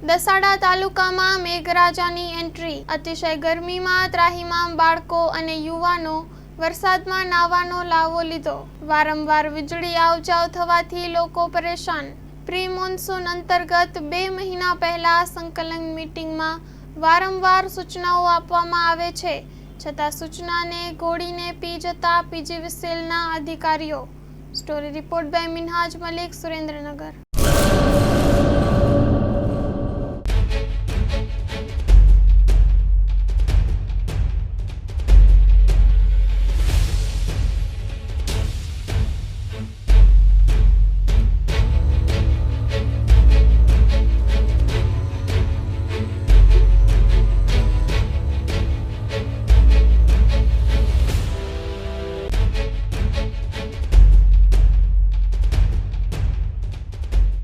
દસાડા તાલુકામાં મેઘરાજાની એન્ટ્રી। અતિશય ગરમીમાં ત્રાહિમામ બાળકો અને યુવાનો વરસાદમાં નાહવાનો લાવો લીધો। વારંવાર વીજળી આવજાવ થવાથી લોકો પરેશાન। પ્રી મોન્સૂન અંતર્ગત 2 મહિના પહેલા સંકલન મીટિંગમાં વારંવાર સૂચનાઓ આપવામાં આવે છે, છતાં સૂચનાને ઘોડીને પી જતા પીજીવીસીએલના અધિકારીઓ। Story report by Minhaj Malik, Surendranagar.